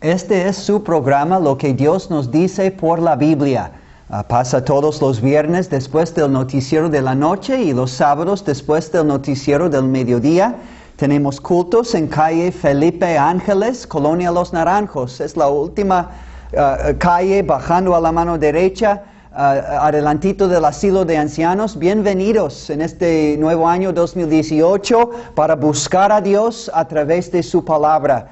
Este es su programa, Lo que Dios nos dice por la Biblia. Pasa todos los viernes después del noticiero de la noche y los sábados después del noticiero del mediodía. Tenemos cultos en calle Felipe Ángeles, Colonia Los Naranjos. Es la última calle bajando a la mano derecha, adelantito del asilo de ancianos. Bienvenidos en este nuevo año 2018 para buscar a Dios a través de su palabra.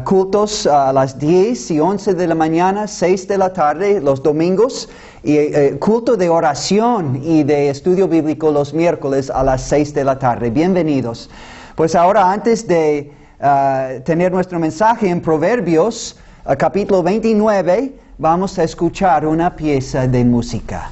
Cultos a las 10 y 11 de la mañana, 6 de la tarde los domingos, y culto de oración y de estudio bíblico los miércoles a las 6 de la tarde. Bienvenidos. Pues ahora, antes de tener nuestro mensaje en Proverbios, capítulo 29, vamos a escuchar una pieza de música.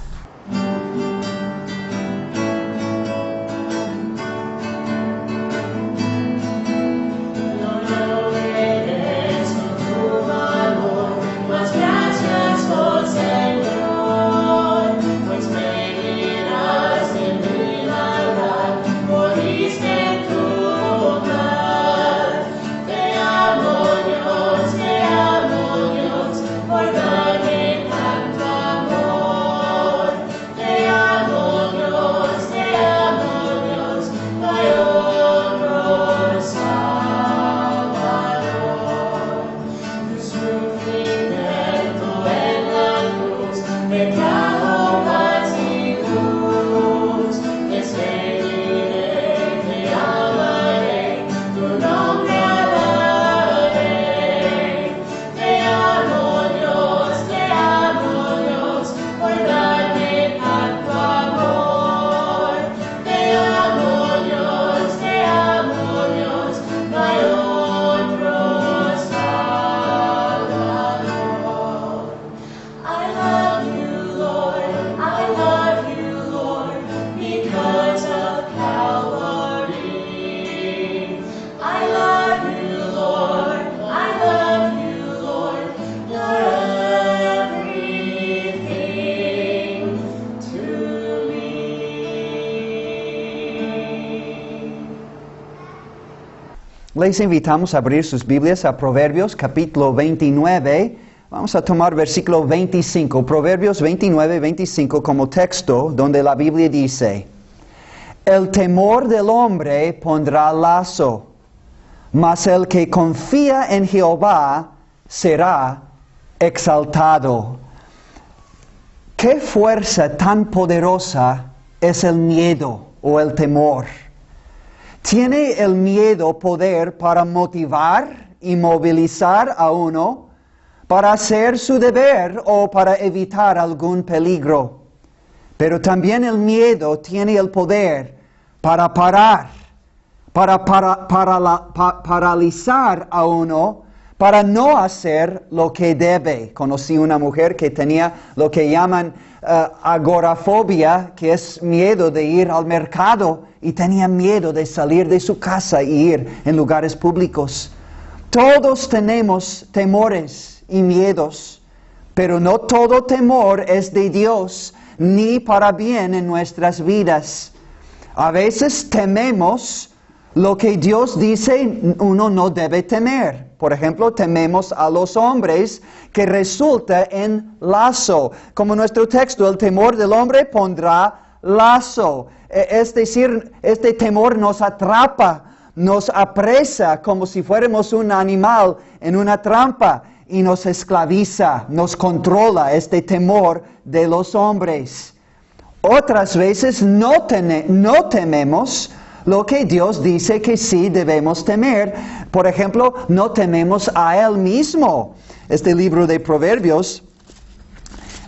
Les invitamos a abrir sus Biblias a Proverbios capítulo 29. Vamos a tomar versículo 25, Proverbios 29, 25 como texto, donde la Biblia dice: El temor del hombre pondrá lazo, mas el que confía en Jehová será exaltado. ¿Qué fuerza tan poderosa es el miedo o el temor? ¿Tiene el miedo poder para motivar y movilizar a uno para hacer su deber o para evitar algún peligro? Pero también el miedo tiene el poder para parar, para paralizar a uno para no hacer lo que debe. Conocí una mujer que tenía lo que llaman agorafobia, que es miedo de ir al mercado, y tenía miedo de salir de su casa y ir en lugares públicos. Todos tenemos temores y miedos, pero no todo temor es de Dios, ni para bien en nuestras vidas. A veces tememos lo que Dios dice uno no debe temer. Por ejemplo, tememos a los hombres, que resulta en lazo. Como nuestro texto, el temor del hombre pondrá lazo. Es decir, este temor nos atrapa, nos apresa como si fuéramos un animal en una trampa y nos esclaviza, nos controla este temor de los hombres. Otras veces no tememos lo que Dios dice que sí debemos temer. Por ejemplo, no tememos a Él mismo. Este libro de Proverbios,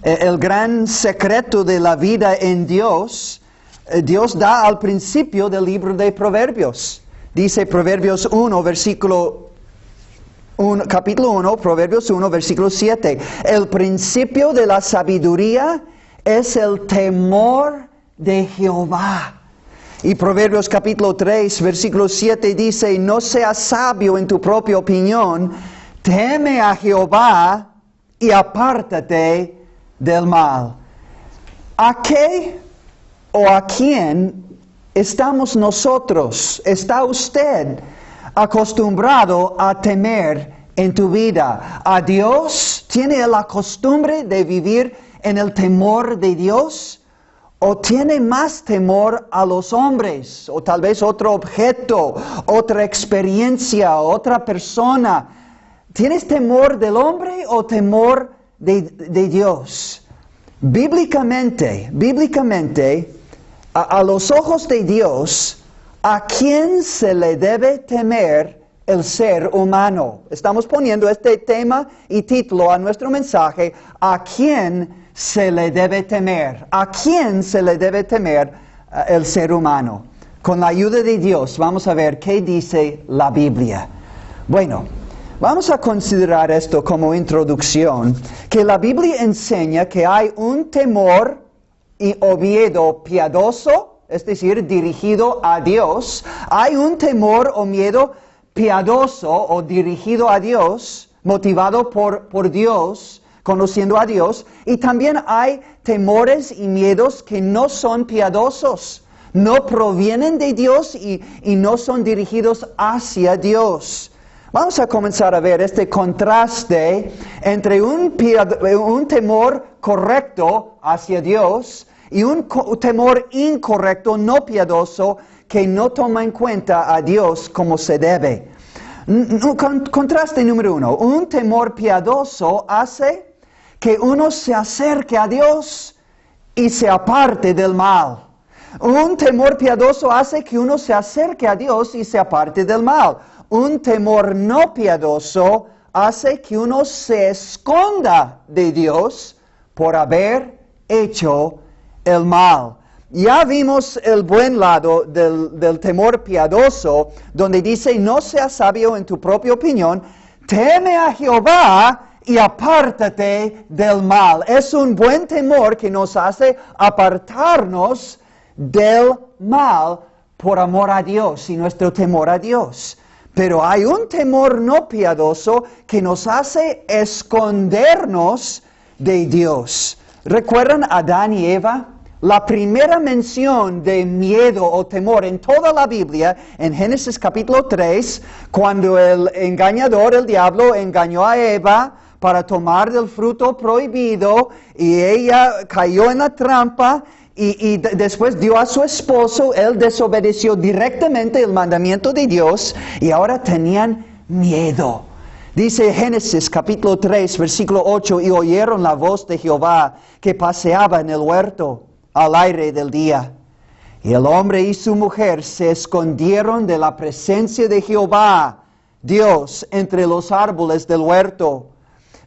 el gran secreto de la vida en Dios, Dios da al principio del libro de Proverbios. Dice Proverbios 1, capítulo 1, Proverbios 1, versículo 7. El principio de la sabiduría es el temor de Jehová. Y Proverbios capítulo 3, versículo 7 dice: No seas sabio en tu propia opinión, teme a Jehová y apártate del mal. ¿A qué o a quién estamos nosotros? ¿Está usted acostumbrado a temer en tu vida a Dios? ¿Tiene la costumbre de vivir en el temor de Dios? ¿O tiene más temor a los hombres? ¿O tal vez otro objeto, otra experiencia, otra persona? ¿Tienes temor del hombre o temor de Dios? Bíblicamente, a los ojos de Dios, ¿a quién se le debe temer el ser humano? Estamos poniendo este tema y título a nuestro mensaje, ¿a quién se le debe temer? ¿A quién se le debe temer el ser humano? Con la ayuda de Dios vamos a ver qué dice la Biblia. Bueno, vamos a considerar esto como introducción, que la Biblia enseña que hay un temor o miedo piadoso, es decir, dirigido a Dios. Hay un temor o miedo piadoso o dirigido a Dios, motivado por Dios, conociendo a Dios. Y también hay temores y miedos que no son piadosos, no provienen de Dios y no son dirigidos hacia Dios. Vamos a comenzar a ver este contraste entre un temor correcto hacia Dios y un temor incorrecto, no piadoso, que no toma en cuenta a Dios como se debe. Contraste número 1. Un temor piadoso hace que uno se acerque a Dios y se aparte del mal. Un temor piadoso hace que uno se acerque a Dios y se aparte del mal. Un temor no piadoso hace que uno se esconda de Dios por haber hecho el mal. Ya vimos el buen lado del temor piadoso, donde dice, no seas sabio en tu propia opinión, teme a Jehová y apártate del mal. Es un buen temor que nos hace apartarnos del mal por amor a Dios y nuestro temor a Dios. Pero hay un temor no piadoso que nos hace escondernos de Dios. ¿Recuerdan a Adán y Eva? La primera mención de miedo o temor en toda la Biblia, en Génesis capítulo 3, cuando el engañador, el diablo, engañó a Eva para tomar del fruto prohibido y ella cayó en la trampa. Y después dio a su esposo, él desobedeció directamente el mandamiento de Dios y ahora tenían miedo. Dice Génesis capítulo 3, versículo 8, y oyeron la voz de Jehová que paseaba en el huerto al aire del día. Y el hombre y su mujer se escondieron de la presencia de Jehová, Dios, entre los árboles del huerto.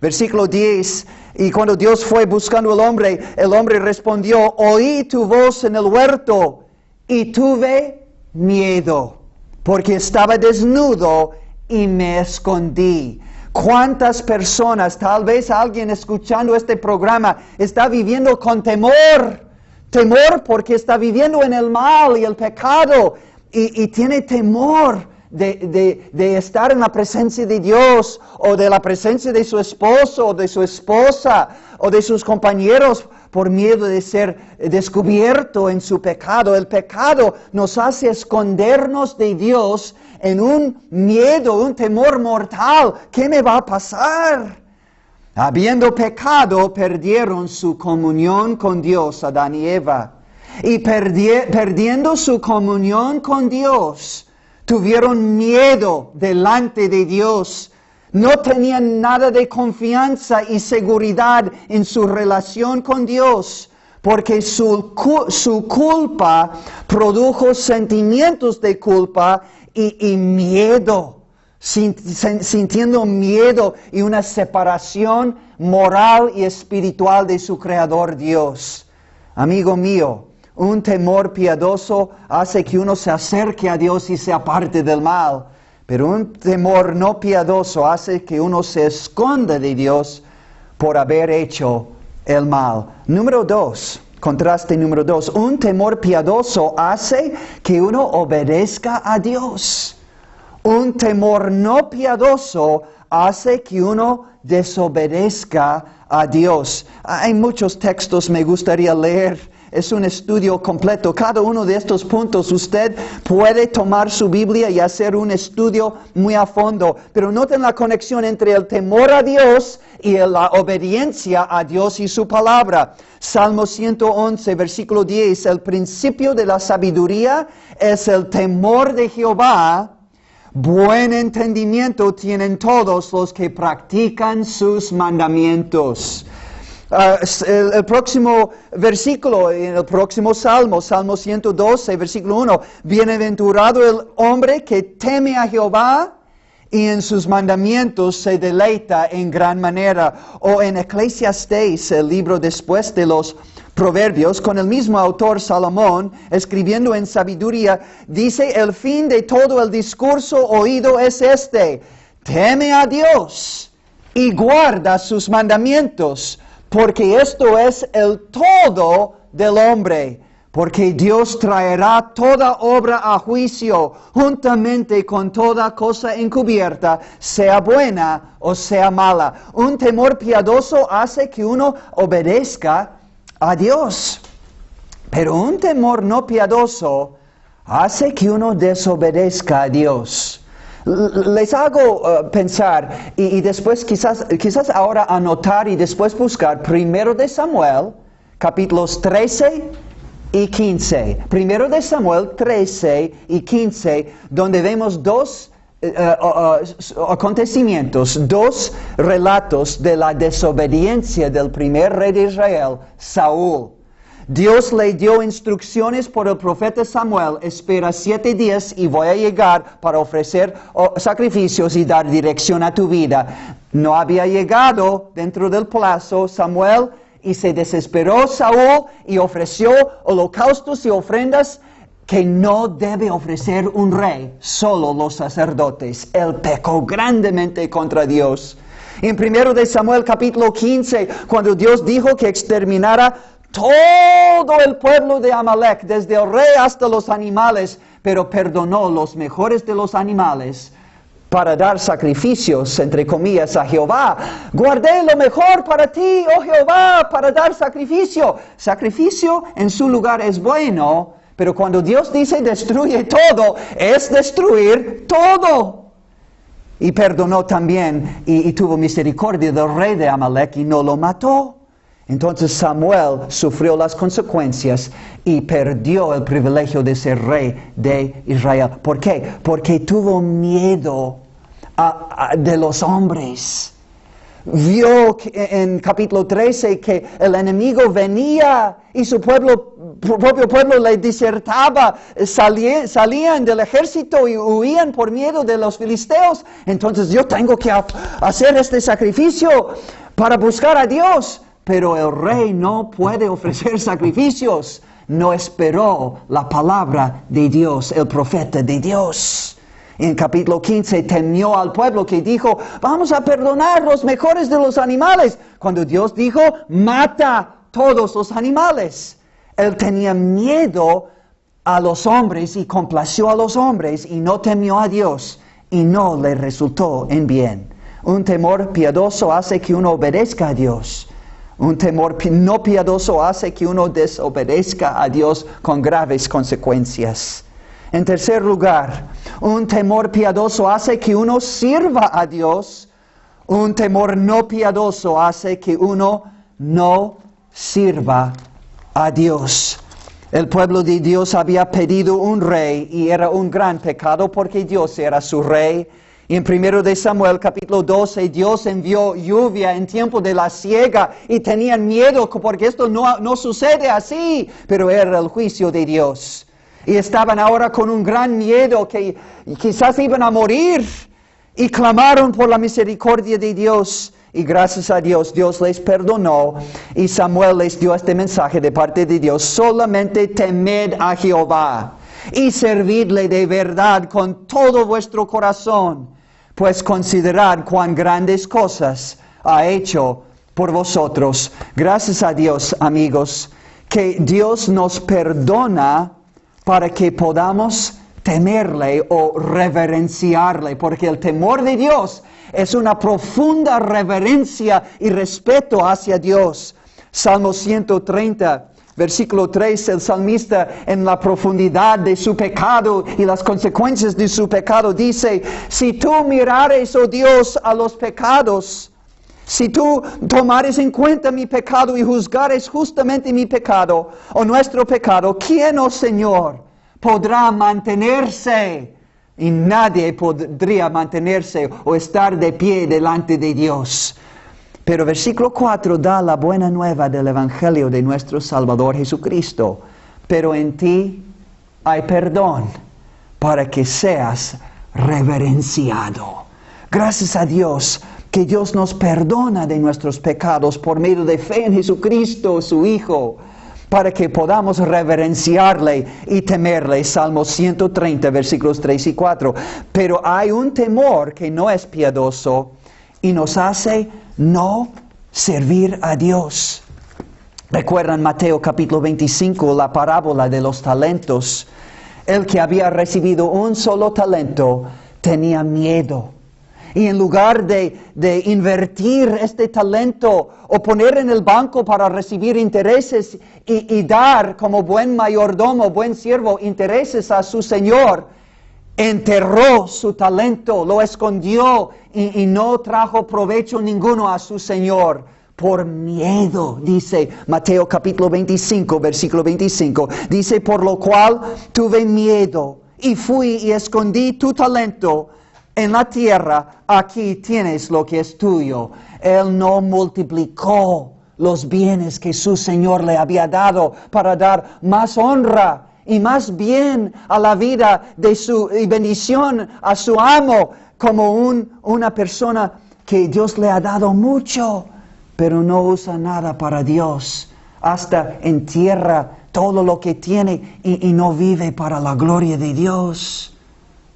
Versículo 10, y cuando Dios fue buscando al hombre, el hombre respondió, oí tu voz en el huerto y tuve miedo, porque estaba desnudo y me escondí. ¿Cuántas personas, tal vez alguien escuchando este programa, está viviendo con temor? Temor porque está viviendo en el mal y el pecado y tiene temor de estar en la presencia de Dios o de la presencia de su esposo o de su esposa o de sus compañeros por miedo de ser descubierto en su pecado. El pecado nos hace escondernos de Dios en un miedo, un temor mortal. ¿Qué me va a pasar? Habiendo pecado, perdieron su comunión con Dios, Adán y Eva. Y perdiendo su comunión con Dios, tuvieron miedo delante de Dios. No tenían nada de confianza y seguridad en su relación con Dios, porque su culpa produjo sentimientos de culpa y miedo, sintiendo miedo y una separación moral y espiritual de su Creador Dios. Amigo mío, un temor piadoso hace que uno se acerque a Dios y se aparte del mal. Pero un temor no piadoso hace que uno se esconda de Dios por haber hecho el mal. Número 2, contraste número 2. Un temor piadoso hace que uno obedezca a Dios. Un temor no piadoso hace que uno desobedezca a Dios. Hay muchos textos me gustaría leer es un estudio completo. Cada uno de estos puntos usted puede tomar su Biblia y hacer un estudio muy a fondo. Pero noten la conexión entre el temor a Dios y la obediencia a Dios y su palabra. Salmo 111, versículo 10. El principio de la sabiduría es el temor de Jehová. Buen entendimiento tienen todos los que practican sus mandamientos. El próximo versículo, en el próximo Salmo 112, versículo 1. Bienaventurado el hombre que teme a Jehová y en sus mandamientos se deleita en gran manera. O en Eclesiastés, el libro después de los Proverbios, con el mismo autor Salomón, escribiendo en sabiduría, dice: el fin de todo el discurso oído es este: teme a Dios y guarda sus mandamientos, porque esto es el todo del hombre. Porque Dios traerá toda obra a juicio, juntamente con toda cosa encubierta, sea buena o sea mala. Un temor piadoso hace que uno obedezca a Dios. Pero un temor no piadoso hace que uno desobedezca a Dios. Les hago pensar y después quizás ahora anotar y después buscar 1 de Samuel, capítulos 13 y 15. 1 de Samuel 13 y 15, donde vemos dos acontecimientos, dos relatos de la desobediencia del primer rey de Israel, Saúl. Dios le dio instrucciones por el profeta Samuel: espera 7 días y voy a llegar para ofrecer sacrificios y dar dirección a tu vida. No había llegado dentro del plazo Samuel y se desesperó Saúl y ofreció holocaustos y ofrendas que no debe ofrecer un rey, solo los sacerdotes. Él pecó grandemente contra Dios. En 1 de Samuel capítulo 15, cuando Dios dijo que exterminara todo el pueblo de Amalek, desde el rey hasta los animales, pero perdonó los mejores de los animales para dar sacrificios, entre comillas, a Jehová. Guardé lo mejor para ti, oh Jehová, para dar sacrificio. Sacrificio en su lugar es bueno, pero cuando Dios dice destruye todo, es destruir todo. Y perdonó también y tuvo misericordia del rey de Amalek y no lo mató. Entonces Samuel sufrió las consecuencias y perdió el privilegio de ser rey de Israel. ¿Por qué? Porque tuvo miedo de los hombres. Vio en capítulo 13 que el enemigo venía y su propio pueblo le disertaba, salían del ejército y huían por miedo de los filisteos. Entonces yo tengo que hacer este sacrificio para buscar a Dios. Pero el rey no puede ofrecer sacrificios. No esperó la palabra de Dios, el profeta de Dios. En capítulo 15 temió al pueblo que dijo: vamos a perdonar los mejores de los animales. Cuando Dios dijo: mata todos los animales. Él tenía miedo a los hombres y complació a los hombres y no temió a Dios y no le resultó en bien. Un temor piadoso hace que uno obedezca a Dios. Un temor no piadoso hace que uno desobedezca a Dios con graves consecuencias. En tercer lugar, un temor piadoso hace que uno sirva a Dios. Un temor no piadoso hace que uno no sirva a Dios. El pueblo de Dios había pedido un rey y era un gran pecado porque Dios era su rey. Y en 1 de Samuel capítulo 12, Dios envió lluvia en tiempo de la siega y tenían miedo porque esto no sucede así, pero era el juicio de Dios. Y estaban ahora con un gran miedo que quizás iban a morir y clamaron por la misericordia de Dios. Y gracias a Dios, Dios les perdonó y Samuel les dio este mensaje de parte de Dios: solamente temed a Jehová y servidle de verdad con todo vuestro corazón, pues considerad cuán grandes cosas ha hecho por vosotros. Gracias a Dios, amigos, que Dios nos perdona para que podamos temerle o reverenciarle, porque el temor de Dios es una profunda reverencia y respeto hacia Dios. Salmo 130, Versículo 3, el salmista en la profundidad de su pecado y las consecuencias de su pecado dice, si tú mirares, oh Dios, a los pecados, si tú tomares en cuenta mi pecado y juzgares justamente mi pecado o nuestro pecado, ¿quién, oh Señor, podrá mantenerse? Y nadie podría mantenerse o estar de pie delante de Dios. Pero versículo 4 da la buena nueva del Evangelio de nuestro Salvador Jesucristo. Pero en ti hay perdón para que seas reverenciado. Gracias a Dios que Dios nos perdona de nuestros pecados por medio de fe en Jesucristo, su Hijo, para que podamos reverenciarle y temerle. Salmo 130, versículos 3 y 4. Pero hay un temor que no es piadoso y nos hace no servir a Dios. ¿Recuerdan Mateo capítulo 25, la parábola de los talentos? El que había recibido un solo talento tenía miedo. Y en lugar de invertir este talento o poner en el banco para recibir intereses y dar como buen mayordomo, buen siervo, intereses a su Señor, enterró su talento, lo escondió y no trajo provecho ninguno a su Señor. Por miedo, dice Mateo capítulo 25, versículo 25. Dice, por lo cual tuve miedo y fui y escondí tu talento en la tierra. Aquí tienes lo que es tuyo. Él no multiplicó los bienes que su Señor le había dado para dar más honra y más bien a la vida de y bendición a su amo, como una persona que Dios le ha dado mucho, pero no usa nada para Dios. Hasta entierra todo lo que tiene y no vive para la gloria de Dios.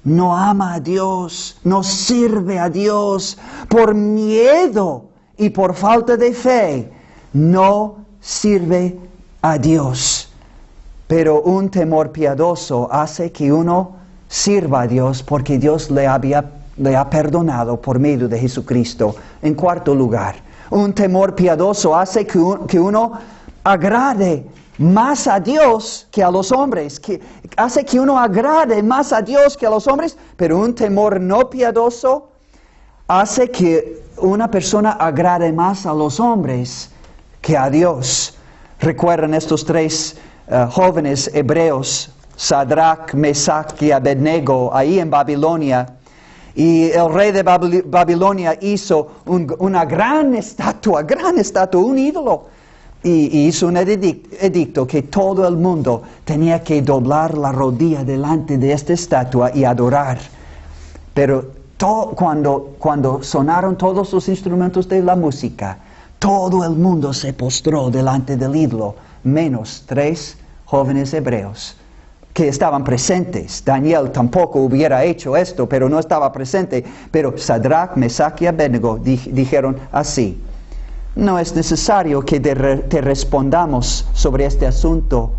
No ama a Dios, no sirve a Dios. Por miedo y por falta de fe, no sirve a Dios. Pero un temor piadoso hace que uno sirva a Dios porque Dios le ha perdonado por medio de Jesucristo. En cuarto lugar, un temor piadoso hace que uno agrade más a Dios que a los hombres. Hace que uno agrade más a Dios que a los hombres, pero un temor no piadoso hace que una persona agrade más a los hombres que a Dios. Recuerdan estos tres jóvenes hebreos, Sadrach, Mesach y Abednego, ahí en Babilonia. Y el rey de Babilonia hizo una gran estatua, un ídolo. Y hizo un edicto que todo el mundo tenía que doblar la rodilla delante de esta estatua y adorar. Pero cuando sonaron todos los instrumentos de la música, todo el mundo se postró delante del ídolo, menos 3 jóvenes hebreos que estaban presentes. Daniel tampoco hubiera hecho esto, pero no estaba presente. Pero Sadrach, Mesach y Abednego dijeron así: no es necesario que te respondamos sobre este asunto.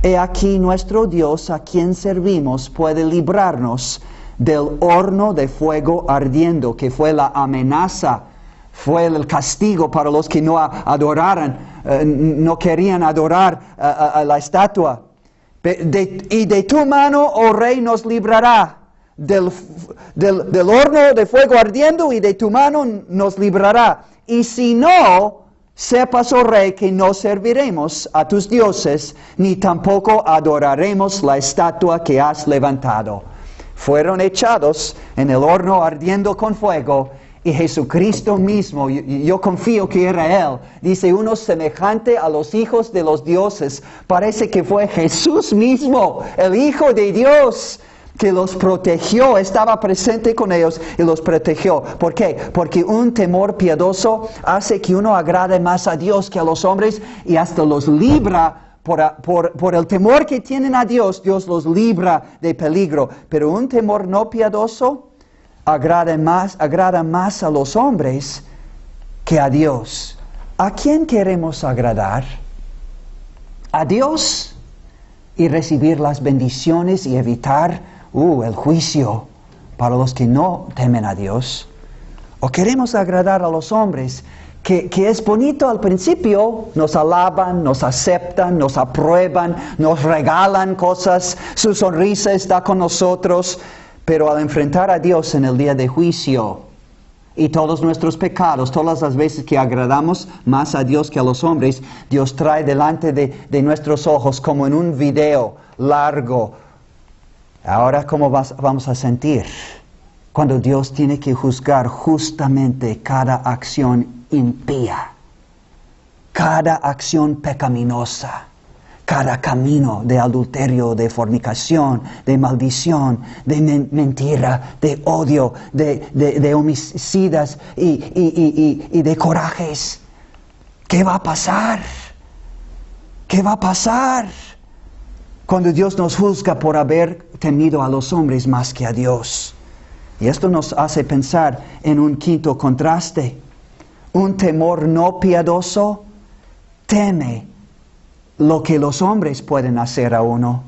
He aquí nuestro Dios, a quien servimos, puede librarnos del horno de fuego ardiendo, que fue la amenaza, fue el castigo para los que no adoraran, no querían adorar a la estatua. Y de tu mano, oh rey, nos librará del horno de fuego ardiendo, y de tu mano nos librará. Y si no, sepas, oh rey, que no serviremos a tus dioses, ni tampoco adoraremos la estatua que has levantado. Fueron echados en el horno ardiendo con fuego, y Jesucristo mismo, yo confío que era Él, dice, uno semejante a los hijos de los dioses. Parece que fue Jesús mismo, el Hijo de Dios, que los protegió, estaba presente con ellos y los protegió. ¿Por qué? Porque un temor piadoso hace que uno agrade más a Dios que a los hombres, y hasta los libra. Por el temor que tienen a Dios, Dios los libra de peligro. Pero un temor no piadoso agrada más a los hombres que a Dios. ¿A quién queremos agradar? ¿A Dios? Y recibir las bendiciones y evitar el juicio para los que no temen a Dios. ¿O queremos agradar a los hombres que es bonito al principio, nos alaban, nos aceptan, nos aprueban, nos regalan cosas, su sonrisa está con nosotros, pero al enfrentar a Dios en el día de juicio y todos nuestros pecados, todas las veces que agradamos más a Dios que a los hombres, Dios trae delante de nuestros ojos como en un video largo. Ahora, ¿cómo vamos a sentir cuando Dios tiene que juzgar justamente cada acción impía, cada acción pecaminosa, cada camino de adulterio, de fornicación, de maldición, de mentira, de odio, de homicidas y de corajes? ¿Qué va a pasar? ¿Qué va a pasar cuando Dios nos juzga por haber temido a los hombres más que a Dios? Y esto nos hace pensar en un quinto contraste. Un temor no piadoso teme lo que los hombres pueden hacer a uno,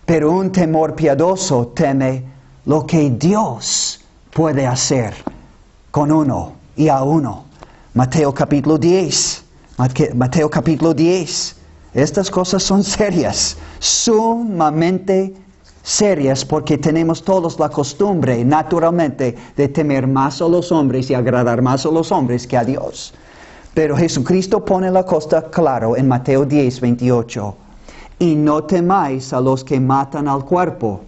pero un temor piadoso teme lo que Dios puede hacer con uno y a uno. Mateo capítulo 10. Mateo capítulo 10. Estas cosas son serias, sumamente serias, porque tenemos todos la costumbre, naturalmente, de temer más a los hombres y agradar más a los hombres que a Dios. Pero Jesucristo pone la cosa claro en Mateo 10, 28. Y no temáis a los que matan al cuerpo,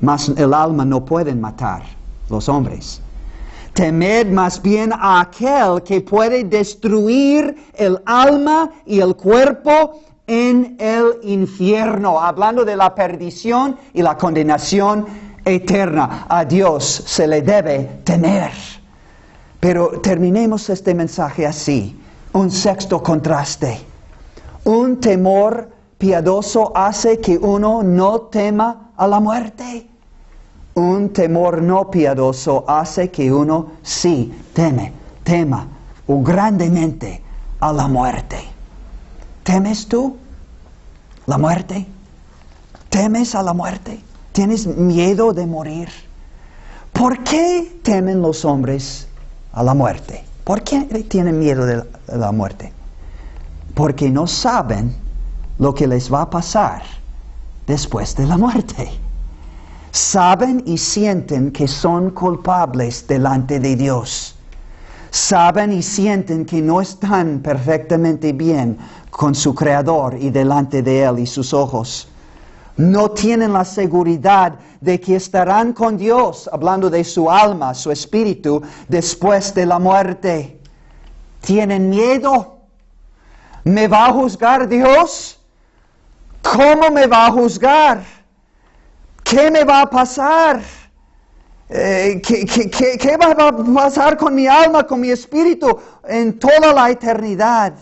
mas el alma no pueden matar, los hombres. Temed más bien a aquel que puede destruir el alma y el cuerpo en el infierno, hablando de la perdición y la condenación eterna. A Dios se le debe temer. Pero terminemos este mensaje así, un sexto contraste. Un temor piadoso hace que uno no tema a la muerte. Un temor no piadoso hace que uno sí tema grandemente a la muerte. ¿Temes tú la muerte? ¿Temes a la muerte? ¿Tienes miedo de morir? ¿Por qué temen los hombres a la muerte? ¿Por qué tienen miedo de la muerte? Porque no saben lo que les va a pasar después de la muerte. Saben y sienten que son culpables delante de Dios. Saben y sienten que no están perfectamente bien con su Creador y delante de Él y sus ojos. No tienen la seguridad de que estarán con Dios, hablando de su alma, su espíritu, después de la muerte. ¿Tienen miedo? ¿Me va a juzgar Dios? ¿Cómo me va a juzgar? ¿Qué me va a pasar? ¿Qué va a pasar con mi alma, con mi espíritu en toda la eternidad?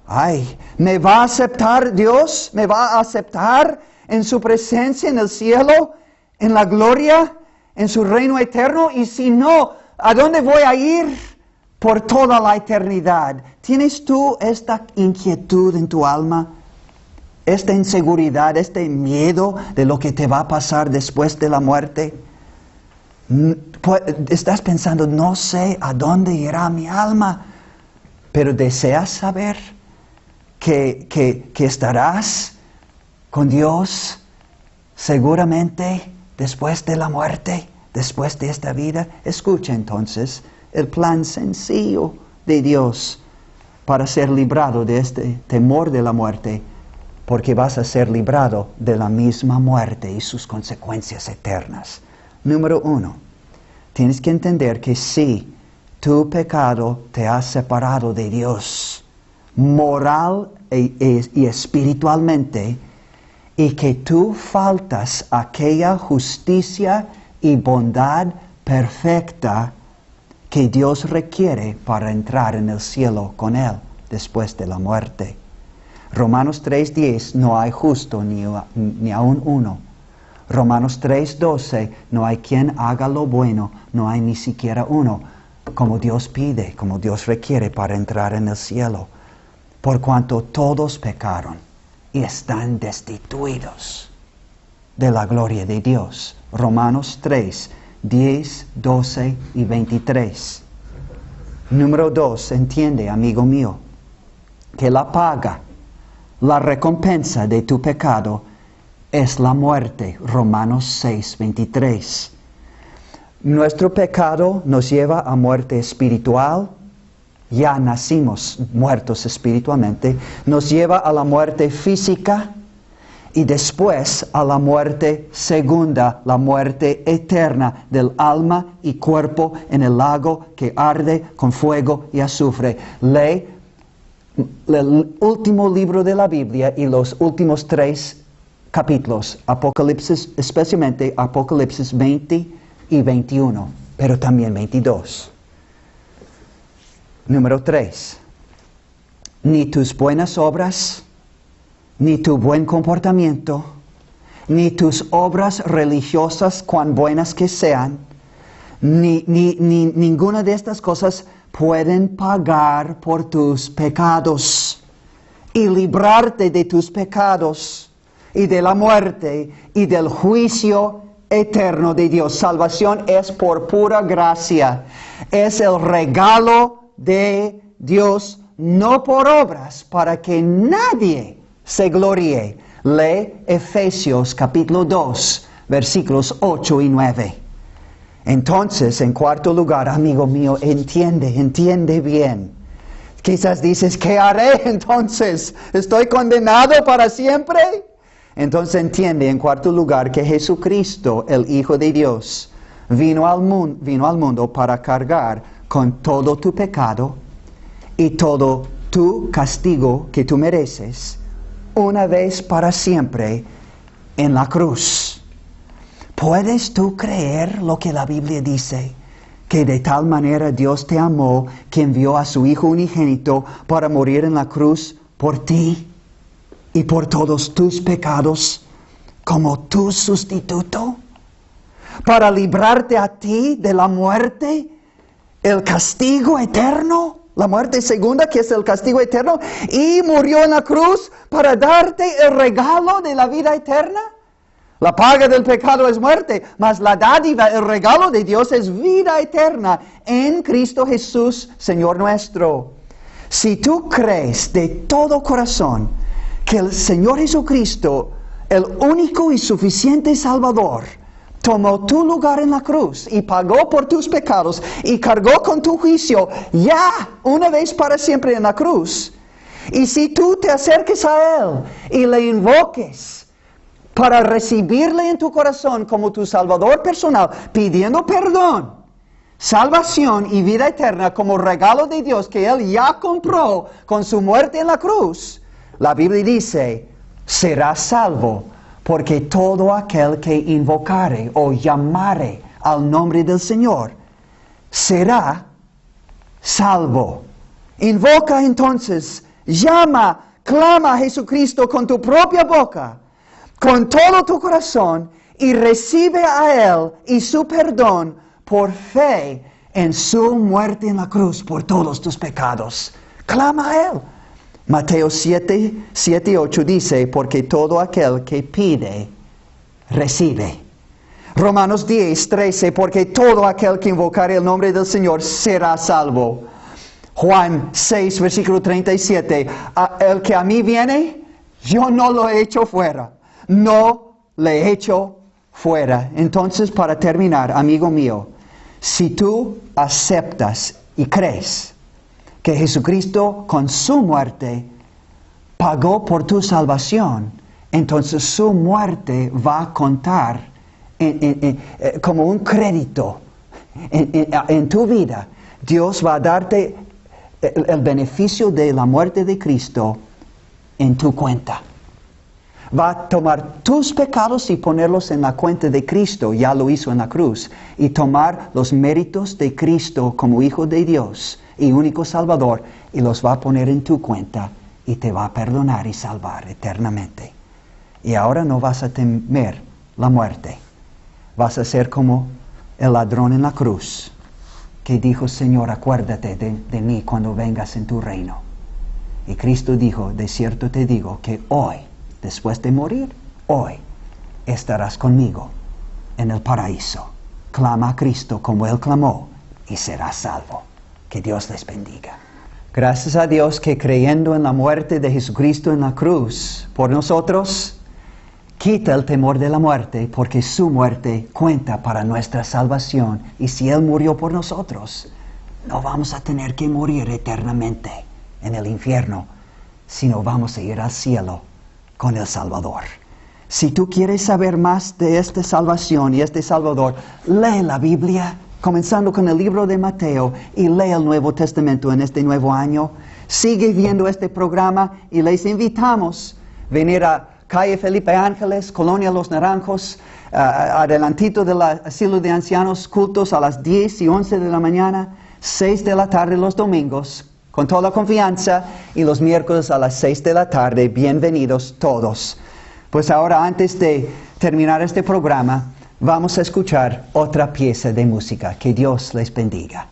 Ay, ¿me va a aceptar Dios? ¿Me va a aceptar en su presencia en el cielo, en la gloria, en su reino eterno? Y si no, ¿a dónde voy a ir por toda la eternidad? ¿Tienes tú esta inquietud en tu alma? Esta inseguridad, este miedo de lo que te va a pasar después de la muerte. Estás pensando, no sé a dónde irá mi alma, pero deseas saber que estarás con Dios seguramente después de la muerte, después de esta vida. Escucha entonces el plan sencillo de Dios para ser librado de este temor de la muerte, porque vas a ser librado de la misma muerte y sus consecuencias eternas. Número 1, tienes que entender que sí, tu pecado te ha separado de Dios, moral y espiritualmente, y que tú faltas aquella justicia y bondad perfecta que Dios requiere para entrar en el cielo con Él después de la muerte. Romanos 3:10, no hay justo ni aun uno. Romanos 3:12, no hay quien haga lo bueno, no hay ni siquiera uno, como Dios pide, como Dios requiere para entrar en el cielo. Por cuanto todos pecaron y están destituidos de la gloria de Dios. Romanos 3:10, 12 y 23. Número 2, entiende, amigo mío, que la paga, la recompensa de tu pecado es la muerte. Romanos 6:23. Nuestro pecado nos lleva a muerte espiritual. Ya nacimos muertos espiritualmente. Nos lleva a la muerte física y después a la muerte segunda, la muerte eterna del alma y cuerpo en el lago que arde con fuego y azufre. Lee el último libro de la Biblia y los últimos 3 capítulos, Apocalipsis, especialmente Apocalipsis 20 y 21, pero también 22. Número 3. Ni tus buenas obras, ni tu buen comportamiento, ni tus obras religiosas, cuán buenas que sean, ni ninguna de estas cosas pueden pagar por tus pecados y librarte de tus pecados y de la muerte y del juicio eterno de Dios. Salvación es por pura gracia. Es el regalo de Dios, no por obras, para que nadie se gloríe. Lee Efesios capítulo 2, versículos 8 y 9. Entonces, en cuarto lugar, amigo mío, entiende bien. Quizás dices, ¿qué haré entonces? ¿Estoy condenado para siempre? Entonces entiende, en cuarto lugar, que Jesucristo, el Hijo de Dios, vino al mundo para cargar con todo tu pecado y todo tu castigo que tú mereces, una vez para siempre en la cruz. ¿Puedes tú creer lo que la Biblia dice? Que de tal manera Dios te amó que envió a su Hijo unigénito para morir en la cruz por ti y por todos tus pecados como tu sustituto, para librarte a ti de la muerte, el castigo eterno, la muerte segunda que es el castigo eterno, y murió en la cruz para darte el regalo de la vida eterna. La paga del pecado es muerte, mas la dádiva, el regalo de Dios es vida eterna en Cristo Jesús, Señor nuestro. Si tú crees de todo corazón que el Señor Jesucristo, el único y suficiente Salvador, tomó tu lugar en la cruz y pagó por tus pecados y cargó con tu juicio ya una vez para siempre en la cruz, y si tú te acerques a Él y le invoques para recibirle en tu corazón como tu Salvador personal, pidiendo perdón, salvación y vida eterna como regalo de Dios que Él ya compró con su muerte en la cruz, la Biblia dice, será salvo, porque todo aquel que invocare o llamare al nombre del Señor será salvo. Invoca entonces, llama, clama a Jesucristo con tu propia boca, con todo tu corazón, y recibe a Él y su perdón por fe en su muerte en la cruz por todos tus pecados. Clama a Él. Mateo 7:8 dice, porque todo aquel que pide, recibe. Romanos 10:13, porque todo aquel que invocare el nombre del Señor será salvo. Juan 6, versículo 37, el que a mí viene, yo no lo he hecho fuera. No le he hecho fuera. Entonces, para terminar, amigo mío, si tú aceptas y crees que Jesucristo con su muerte pagó por tu salvación, entonces su muerte va a contar como un crédito en tu vida. Dios va a darte el beneficio de la muerte de Cristo en tu cuenta. Va a tomar tus pecados y ponerlos en la cuenta de Cristo, ya lo hizo en la cruz, y tomar los méritos de Cristo como Hijo de Dios y único Salvador, y los va a poner en tu cuenta y te va a perdonar y salvar eternamente. Y ahora no vas a temer la muerte. Vas a ser como el ladrón en la cruz, que dijo, Señor, acuérdate de mí cuando vengas en tu reino. Y Cristo dijo, de cierto te digo que hoy, después de morir, hoy estarás conmigo en el paraíso. Clama a Cristo como Él clamó y serás salvo. Que Dios les bendiga. Gracias a Dios que creyendo en la muerte de Jesucristo en la cruz por nosotros, quita el temor de la muerte, porque su muerte cuenta para nuestra salvación. Y si Él murió por nosotros, no vamos a tener que morir eternamente en el infierno, sino vamos a ir al cielo con el Salvador. Si tú quieres saber más de esta salvación y este Salvador, lee la Biblia, comenzando con el libro de Mateo, y lee el Nuevo Testamento en este nuevo año. Sigue viendo este programa y les invitamos a venir a calle Felipe Ángeles, Colonia Los Naranjos, adelantito del asilo de ancianos, cultos a las 10 y 11 de la mañana, 6 de la tarde los domingos, con toda confianza, y los miércoles a las 6 de la tarde. Bienvenidos todos. Pues ahora, antes de terminar este programa, vamos a escuchar otra pieza de música. Que Dios les bendiga.